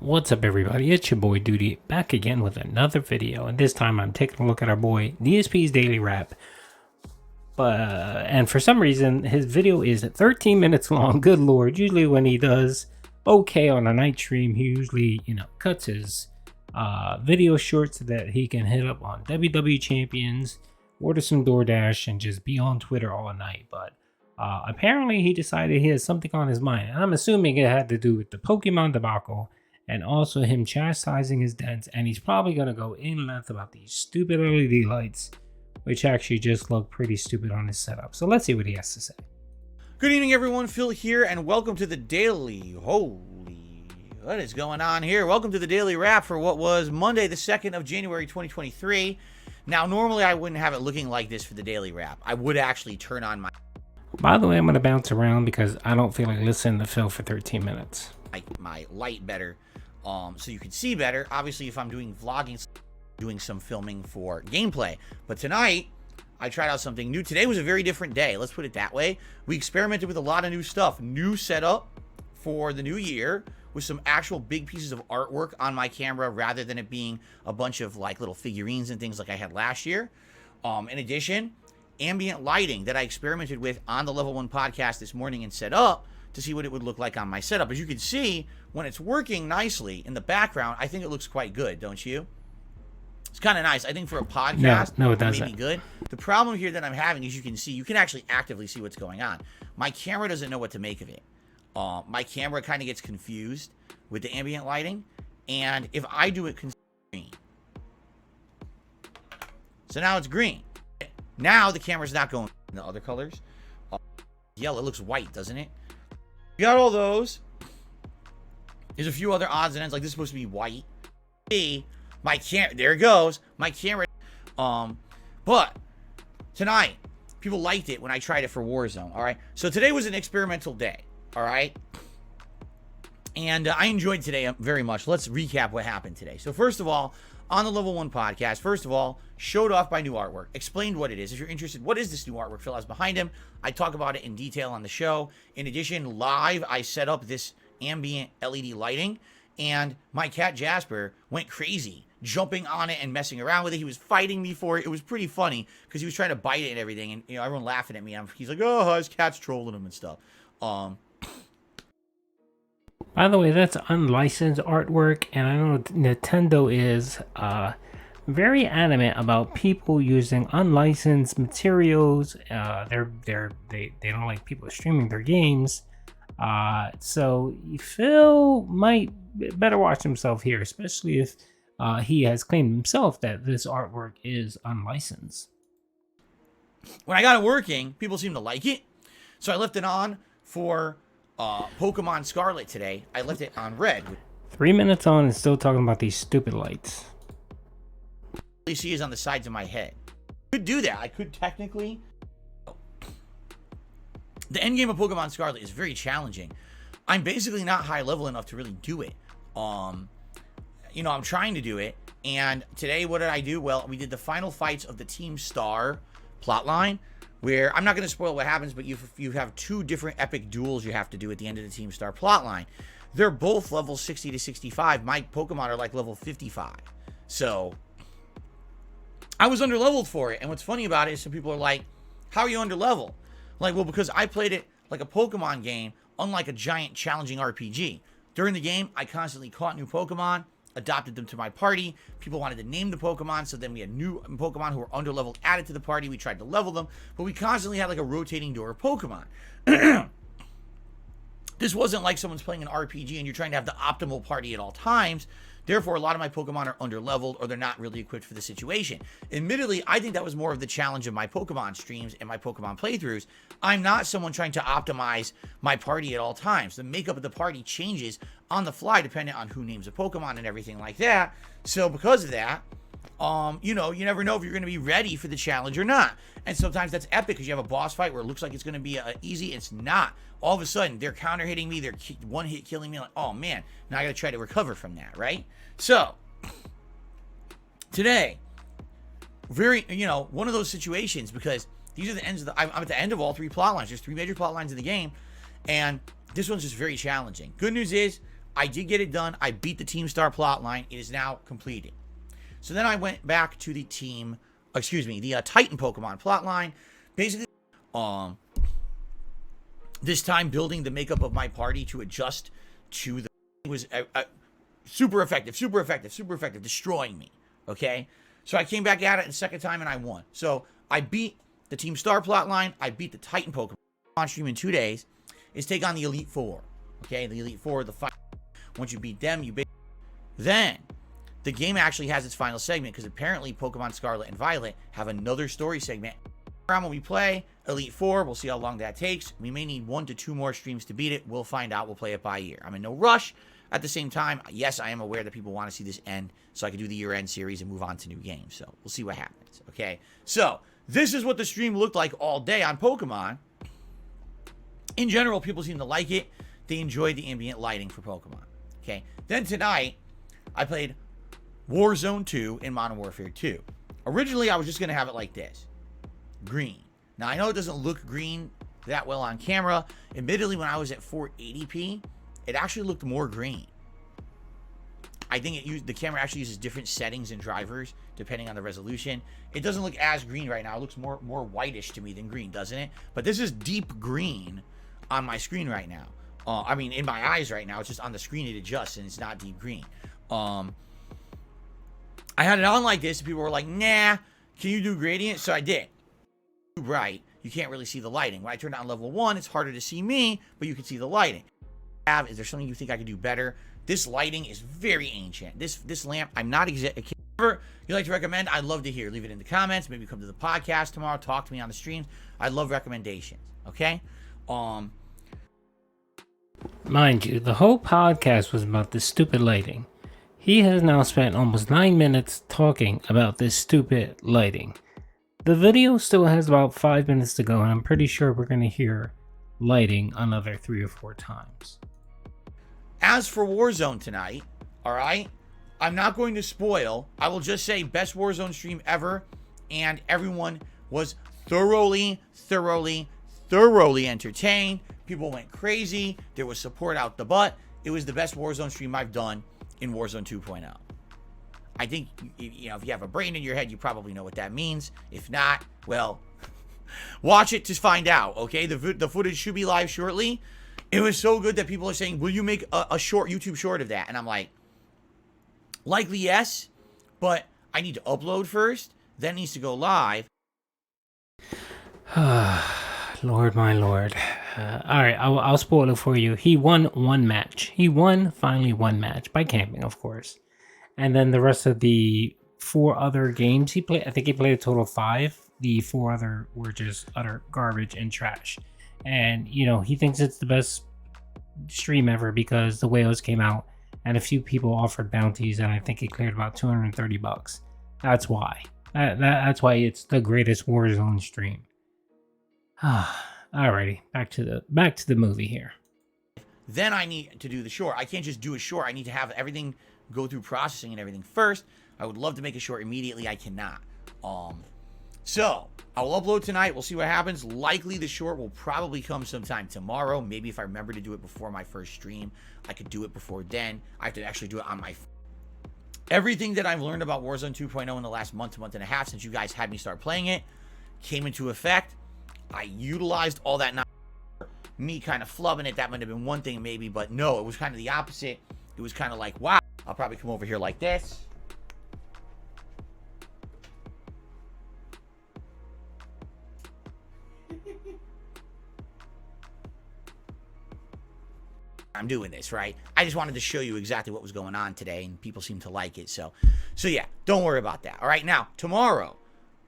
What's up, everybody? It's your boy Duty back again with another video, and this time I'm taking a look at our boy DSP's daily rap. And for some reason his video is 13 minutes long. Good lord! Usually when he does okay on a night stream, he usually cuts his video short so that he can hit up on WWE champions, order some DoorDash, and just be on Twitter all night. But apparently he decided he has something on his mind, and I'm assuming it had to do with the Pokemon debacle. And also him chastising his dents, and he's probably going to go in length about these stupid LED lights, which actually just look pretty stupid on his setup. So let's see what he has to say. Good evening, everyone. Phil here, and welcome to the daily. Holy, what is going on here? Welcome to the daily wrap for what was Monday, the 2nd of January, 2023. Now, normally I wouldn't have it looking like this for the daily wrap. I would actually turn on By the way, I'm going to bounce around because I don't feel like listening to Phil for 13 minutes. my light better. So you can see better. Obviously, if I'm doing vlogging, doing some filming for gameplay. But tonight, I tried out something new. Today was a very different day. Let's put it that way. We experimented with a lot of new stuff. New setup for the new year with some actual big pieces of artwork on my camera rather than it being a bunch of like little figurines and things like I had last year. In addition, ambient lighting that I experimented with on the Level 1 podcast this morning and set up to see what it would look like on my setup. As you can see, when it's working nicely in the background, I think it looks quite good, don't you? It's kind of nice. I think for a podcast, no, it doesn't. Maybe good. The problem here that I'm having is you can see, you can actually actively see what's going on. My camera doesn't know what to make of it. My camera kind of gets confused with the ambient lighting, and if I do it green, so now it's green. Now the camera's not going in the other colors. Yellow, it looks white, doesn't it? You got all those. There's a few other odds and ends, like this is supposed to be white. See, my camera, there it goes. My camera, but tonight, people liked it when I tried it for Warzone, all right? So today was an experimental day, all right? And I enjoyed today very much. Let's recap what happened today. So first of all, on the Level 1 podcast, first of all, showed off my new artwork, explained what it is. If you're interested, what is this new artwork? Phil has behind him. I talk about it in detail on the show. In addition, live, I set up this ambient LED lighting, and my cat Jasper went crazy, jumping on it and messing around with it. He was fighting me for it. It was pretty funny because he was trying to bite it and everything, and everyone laughing at me. He's like, "Oh, his cat's trolling him and stuff." By the way, that's unlicensed artwork, and I know Nintendo is very adamant about people using unlicensed materials. They don't like people streaming their games. So Phil might better watch himself here, especially if he has claimed himself that this artwork is unlicensed. When I got it working, people seem to like it, so I left it on for Pokemon Scarlet today. I left it on red. 3 minutes on and still talking about these stupid lights. You see is on the sides of my head. I could do that. I could technically. The end game of Pokemon Scarlet is very challenging. I'm basically not high level enough to really do it. I'm trying to do it. And today, what did I do? Well, we did the final fights of the Team Star plotline, where I'm not going to spoil what happens, but you have two different epic duels you have to do at the end of the Team Star plotline. They're both level 60 to 65. My Pokemon are like level 55. So I was underleveled for it. And what's funny about it is some people are like, "How are you underleveled?" Like, well, because I played it like a Pokemon game, unlike a giant challenging RPG. During the game, I constantly caught new Pokemon, adopted them to my party. People wanted to name the Pokemon, so then we had new Pokemon who were underleveled added to the party. We tried to level them, but we constantly had like a rotating door of Pokemon. This wasn't like someone's playing an RPG and you're trying to have the optimal party at all times. Therefore, a lot of my Pokemon are underleveled or they're not really equipped for the situation. Admittedly, I think that was more of the challenge of my Pokemon streams and my Pokemon playthroughs. I'm not someone trying to optimize my party at all times. The makeup of the party changes on the fly depending on who names a Pokemon and everything like that. So because of that, you never know if you're going to be ready for the challenge or not. And sometimes that's epic because you have a boss fight where it looks like it's going to be easy. It's not. All of a sudden, they're counter hitting me. They're one hit killing me. Like, oh man, now I got to try to recover from that, right? So today, one of those situations, because these are the ends of I'm at the end of all three plot lines. There's three major plot lines in the game, and this one's just very challenging. Good news is I did get it done. I beat the Team Star plot line. It is now completed. So then I went back to the Titan Pokemon plot line. Basically, this time building the makeup of my party to adjust to the was super effective, destroying me. Okay, so I came back at it the second time and I won. So I beat the Team Star plotline. I beat the Titan Pokemon on stream in 2 days. Is take on the Elite Four. Okay, the Elite Four, the fight. Once you beat them, you beat. Then the game actually has its final segment because apparently Pokemon Scarlet and Violet have another story segment. When we play Elite Four, we'll see how long that takes. We may need 1 to 2 more streams to beat it. We'll find out. We'll play it by year. I'm in no rush. At the same time, yes, I am aware that people want to see this end so I can do the year-end series and move on to new games. So we'll see what happens. Okay, so this is what the stream looked like all day on Pokemon. In general, people seem to like it. They enjoyed the ambient lighting for Pokemon. Okay, then tonight, I played Warzone 2 in Modern Warfare 2. Originally, I was just going to have it like this. Green. Now, I know it doesn't look green that well on camera. Admittedly, when I was at 480p, it actually looked more green. I think the camera actually uses different settings and drivers depending on the resolution. It doesn't look as green right now. It looks more whitish to me than green, doesn't it? But this is deep green on my screen right now. I mean, in my eyes right now. It's just on the screen it adjusts and it's not deep green. I had it on like this and people were like, nah, can you do gradient? So I did. Too bright, you can't really see the lighting. When I turn it on level 1, it's harder to see me, but you can see the lighting. Is there something you think I could do better? This lighting is very ancient. This lamp, I'm not exactly. Whatever you'd like to recommend, I'd love to hear. Leave it in the comments. Maybe come to the podcast tomorrow. Talk to me on the streams. I'd love recommendations. Okay. Mind you, the whole podcast was about this stupid lighting. He has now spent almost 9 minutes talking about this stupid lighting. The video still has about 5 minutes to go, and I'm pretty sure we're going to hear lighting another 3 or 4 times. As for Warzone tonight, all right, I'm not going to spoil. I will just say best Warzone stream ever, and everyone was thoroughly entertained. People went crazy. There was support out the butt. It was the best Warzone stream I've done in Warzone 2.0. I think, you know, if you have a brain in your head, you probably know what that means. If not, well, watch it to find out, okay? The footage should be live shortly. It was so good that people are saying, will you make a short YouTube short of that? And I'm like, likely yes, but I need to upload first. Then it needs to go live. Lord, my lord. Alright, I'll spoil it for you. He won 1 match. He won finally 1 match by camping, of course. And then the rest of the 4 other games he played, I think he played a total of 5. The 4 other were just utter garbage and trash. And, you know, he thinks it's the best stream ever because the whales came out and a few people offered bounties and I think he cleared about $230. That's why. That's why it's the greatest Warzone stream. Alrighty, back to the movie here. Then I need to do the short. I can't just do a short. I need to have everything go through processing and everything first. I would love to make a short immediately. I cannot. So I will upload tonight. We'll see what happens. Likely the short will probably come sometime tomorrow. Maybe if I remember to do it before my first stream, I could do it before then. I have to actually do it on my phone. Everything that I've learned about Warzone 2.0 in the last month and a half since you guys had me start playing it came into effect. I utilized all that. Not me kind of flubbing it. That might have been one thing maybe, but no, it was kind of the opposite. It was kind of like, wow, I'll probably come over here like this. I'm doing this, right? I just wanted to show you exactly what was going on today, and people seem to like it. So yeah, don't worry about that. All right, now, tomorrow,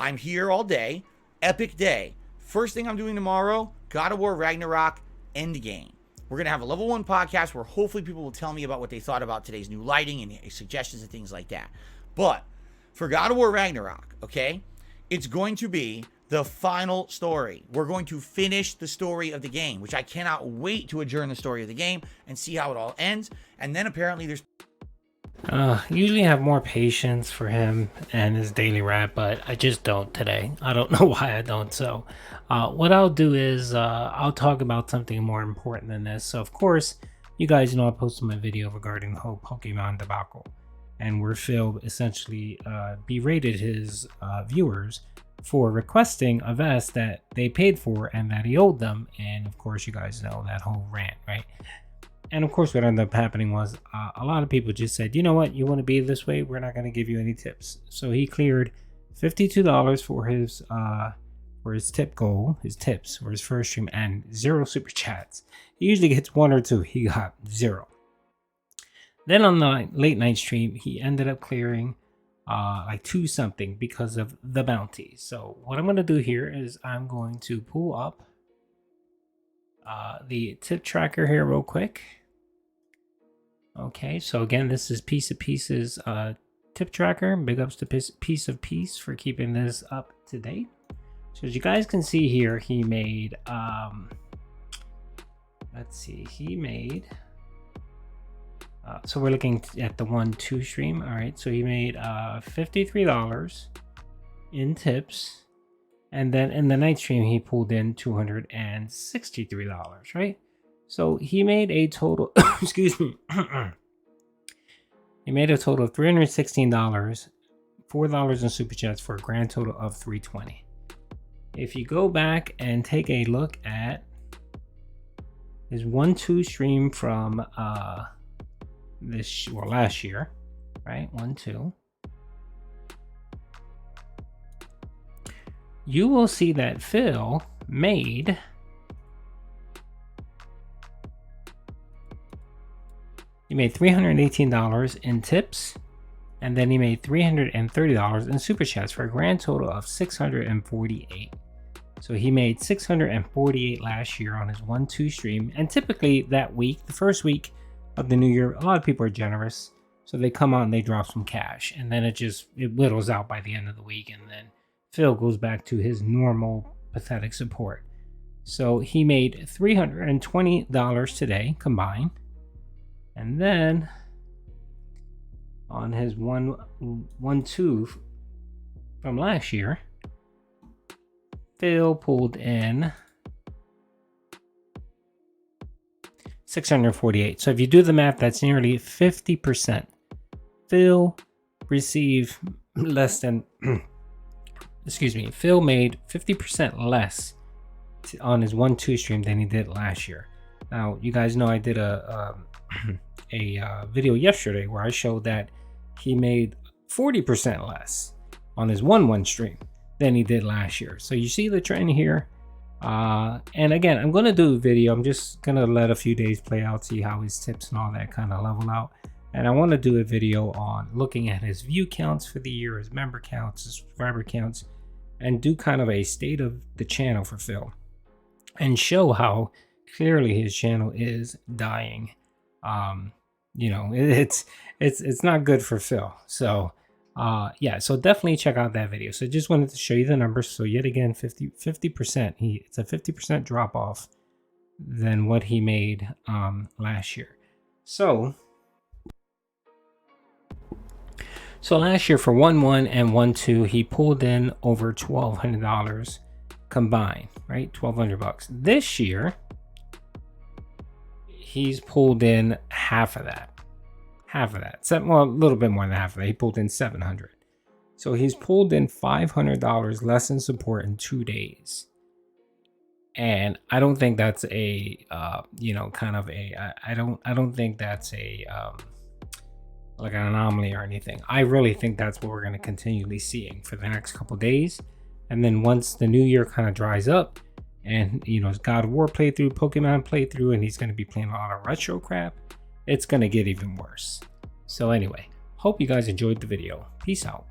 I'm here all day. Epic day. First thing I'm doing tomorrow, God of War Ragnarok Endgame. We're going to have a level 1 podcast where hopefully people will tell me about what they thought about today's new lighting and suggestions and things like that. But for God of War Ragnarok, okay, it's going to be the final story. We're going to finish the story of the game, which I cannot wait to adjourn the story of the game and see how it all ends. And then apparently there's... Usually have more patience for him and his daily rap, but I just don't today. I don't know why I don't. So what I'll do is I'll talk about something more important than this. So of course, you guys know I posted my video regarding the whole Pokemon debacle, and where Phil essentially berated his viewers for requesting a vest that they paid for and that he owed them. And of course, you guys know that whole rant, right? And of course, what ended up happening was a lot of people just said, you know what, you want to be this way, we're not going to give you any tips. So he cleared $52 for his tip goal, his tips for his first stream, and 0 super chats. He usually gets 1 or 2. He got 0. Then on the late night stream, he ended up clearing like 2 something because of the bounty. So what I'm going to do here is I'm going to pull up the tip tracker here real quick. Okay, so again, this is Piece of Pieces tip tracker. Big ups to Piece of Piece for keeping this up to date. So as you guys can see here, he made let's see, he made so we're looking at the 1-2 stream. All right, so he made $53 in tips, and then in the night stream he pulled in $263, right? So he made a total excuse me he made a total of $316, $4 in super chats, for a grand total of $320. If you go back and take a look at his 1-2 stream from last year, right? 1-2. You will see that Phil made $318 in tips, and then he made $330 in super chats, for a grand total of $648. So he made $648 last year on his 1-2 stream. And typically that week, the first week of the new year, a lot of people are generous, so they come out and they drop some cash, and then it whittles out by the end of the week, and then Phil goes back to his normal pathetic support. So he made $320 today combined, and then on his 1-2 from last year, Phil pulled in $648. So if you do the math, that's nearly 50%. Phil received less than excuse me, Phil made 50% less on his 1-2 stream than he did last year. Now, you guys know I did a video yesterday where I showed that he made 40% less on his 1-1 stream than he did last year. So you see the trend here. And again, I'm going to do a video. I'm just going to let a few days play out, see how his tips and all that kind of level out. And I want to do a video on looking at his view counts for the year, his member counts, his subscriber counts, and do kind of a state of the channel for Phil and show how clearly his channel is dying. You know, it's not good for Phil. So yeah, so definitely check out that video. So just wanted to show you the numbers. So yet again, 50%, it's a 50% drop off than what he made last year. So last year for 1-1 and 1-2, he pulled in over $1,200 combined, right? $1,200. This year, he's pulled in half of that. Well, a little bit more than half of that. He pulled in $700. So he's pulled in $500 less in support in 2 days. And I don't think that's a, you know, kind of a, I don't think that's a, like an anomaly or anything. I really think that's what we're going to continually seeing for the next couple days. And then once the new year kind of dries up and, you know, his God of War playthrough, Pokemon playthrough, and he's going to be playing a lot of retro crap, it's going to get even worse. So anyway, hope you guys enjoyed the video. Peace out.